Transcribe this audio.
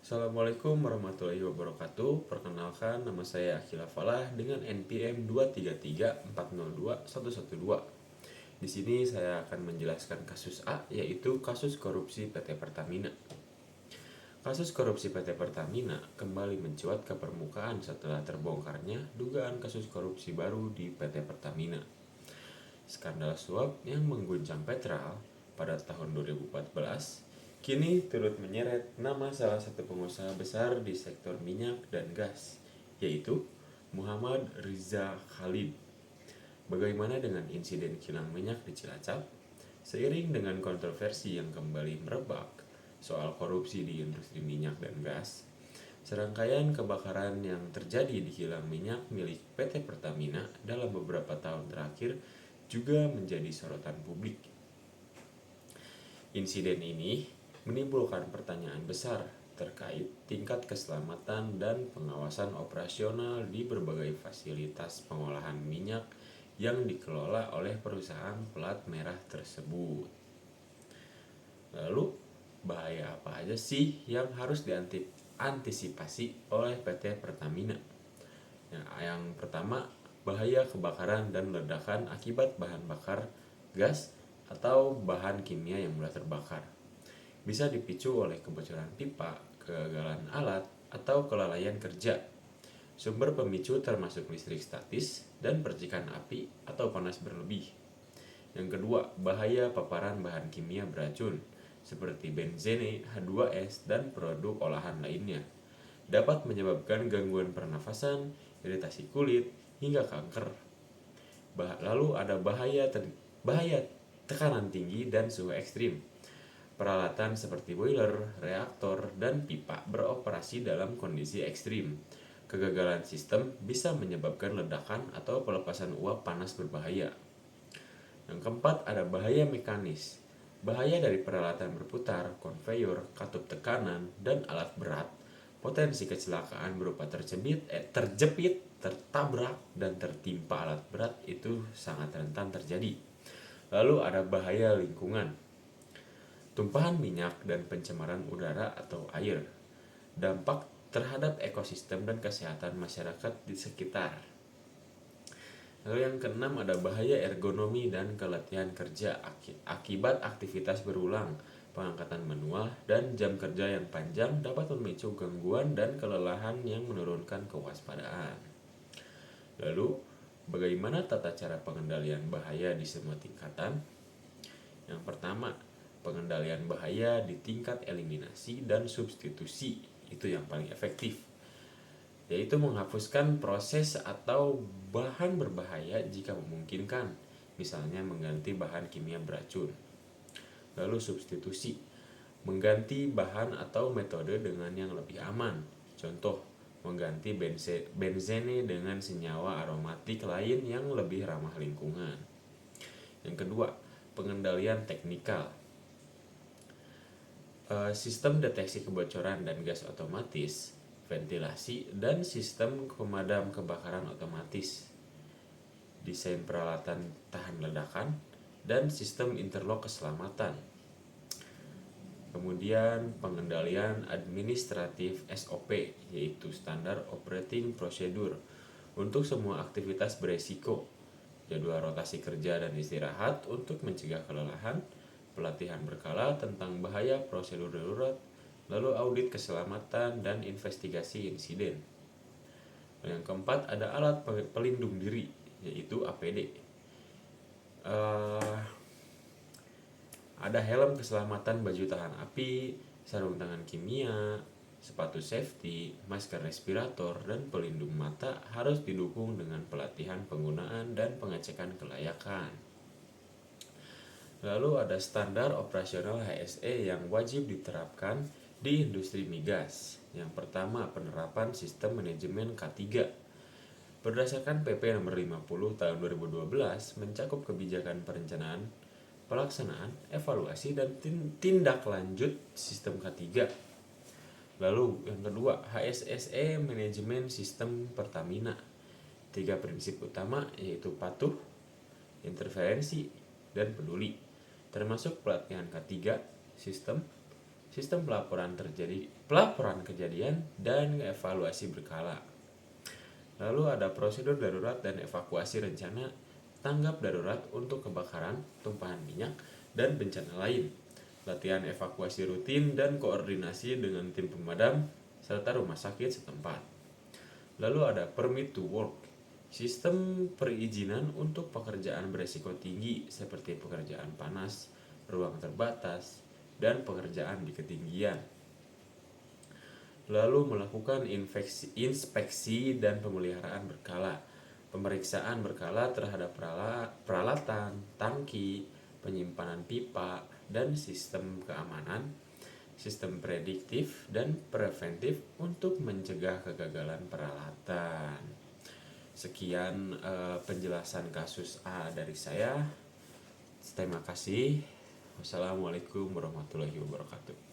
Assalamualaikum warahmatullahi wabarakatuh. Perkenalkan, nama saya Akhila Falah dengan NPM 233402112. Di sini saya akan menjelaskan kasus A, yaitu kasus korupsi PT Pertamina. Kasus korupsi PT Pertamina kembali mencuat ke permukaan setelah terbongkarnya dugaan kasus korupsi baru di PT Pertamina. Skandal suap yang mengguncang Petral pada tahun 2014 kini turut menyeret nama salah satu pengusaha besar di sektor minyak dan gas, yaitu Muhammad Riza Khalid. Bagaimana dengan insiden kilang minyak di Cilacap? Seiring dengan kontroversi yang kembali merebak soal korupsi di industri minyak dan gas, serangkaian kebakaran yang terjadi di kilang minyak milik PT Pertamina dalam beberapa tahun terakhir juga menjadi sorotan publik. Insiden ini menimbulkan pertanyaan besar terkait tingkat keselamatan dan pengawasan operasional di berbagai fasilitas pengolahan minyak yang dikelola oleh perusahaan pelat merah tersebut. Lalu, bahaya apa aja sih yang harus diantisipasi oleh PT Pertamina? Yang pertama, bahaya kebakaran dan ledakan akibat bahan bakar gas atau bahan kimia yang mudah terbakar. Bisa dipicu oleh kebocoran pipa, kegagalan alat, atau kelalaian kerja. Sumber pemicu termasuk listrik statis dan percikan api atau panas berlebih. Yang kedua, bahaya paparan bahan kimia beracun seperti benzene, H2S, dan produk olahan lainnya. Dapat menyebabkan gangguan pernafasan, iritasi kulit, hingga kanker. Lalu ada bahaya tekanan tinggi dan suhu ekstrim. Peralatan seperti boiler, reaktor, dan pipa beroperasi dalam kondisi ekstrim. Kegagalan sistem bisa menyebabkan ledakan atau pelepasan uap panas berbahaya. Yang keempat, ada bahaya mekanis. Bahaya dari peralatan berputar, konveyor, katup tekanan, dan alat berat. Potensi kecelakaan berupa terjepit, tertabrak, dan tertimpa alat berat itu sangat rentan terjadi. Lalu ada bahaya lingkungan. Tumpahan minyak dan pencemaran udara atau air. Dampak terhadap ekosistem dan kesehatan masyarakat di sekitar. Lalu yang keenam ada bahaya ergonomi dan keletihan kerja akibat aktivitas berulang, pengangkatan manual, dan jam kerja yang panjang dapat memicu gangguan dan kelelahan yang menurunkan kewaspadaan. Lalu, bagaimana tata cara pengendalian bahaya di semua tingkatan? Yang pertama, pengendalian bahaya di tingkat eliminasi dan substitusi, itu yang paling efektif, yaitu menghapuskan proses atau bahan berbahaya jika memungkinkan, misalnya mengganti bahan kimia beracun. Lalu substitusi, mengganti bahan atau metode dengan yang lebih aman. Contoh, mengganti benzene dengan senyawa aromatik lain yang lebih ramah lingkungan. Yang kedua, pengendalian teknikal. Sistem deteksi kebocoran dan gas otomatis, ventilasi, dan sistem pemadam kebakaran otomatis, desain peralatan tahan ledakan, dan sistem interlock keselamatan. Kemudian pengendalian administratif SOP, yaitu Standard Operating Procedure, untuk semua aktivitas beresiko, jadwal rotasi kerja dan istirahat untuk mencegah kelelahan, pelatihan berkala tentang bahaya prosedur darurat, lalu audit keselamatan dan investigasi insiden. Yang keempat ada alat pelindung diri, yaitu APD. Ada helm keselamatan, baju tahan api, sarung tangan kimia, sepatu safety, masker respirator, dan pelindung mata harus didukung dengan pelatihan penggunaan dan pengecekan kelayakan. Lalu ada standar operasional HSE yang wajib diterapkan di industri migas. Yang pertama, penerapan sistem manajemen K3. Berdasarkan PP nomor 50 tahun 2012 mencakup kebijakan perencanaan, pelaksanaan, evaluasi, dan tindak lanjut sistem K3. Lalu yang kedua, HSSE manajemen sistem Pertamina. 3 prinsip utama yaitu patuh, interferensi, dan peduli, termasuk pelatihan K3 sistem, sistem pelaporan kejadian, dan evaluasi berkala. Lalu ada prosedur darurat dan evakuasi rencana, tanggap darurat untuk kebakaran, tumpahan minyak, dan bencana lain, latihan evakuasi rutin dan koordinasi dengan tim pemadam, serta rumah sakit setempat. Lalu ada permit to work, sistem perizinan untuk pekerjaan beresiko tinggi seperti pekerjaan panas, ruang terbatas, dan pekerjaan di ketinggian. Lalu melakukan inspeksi dan pemeliharaan berkala, pemeriksaan berkala terhadap peralatan, tangki, penyimpanan pipa, dan sistem keamanan, sistem prediktif dan preventif untuk mencegah kegagalan peralatan. Sekian penjelasan kasus A dari saya. Terima kasih. Wassalamualaikum warahmatullahi wabarakatuh.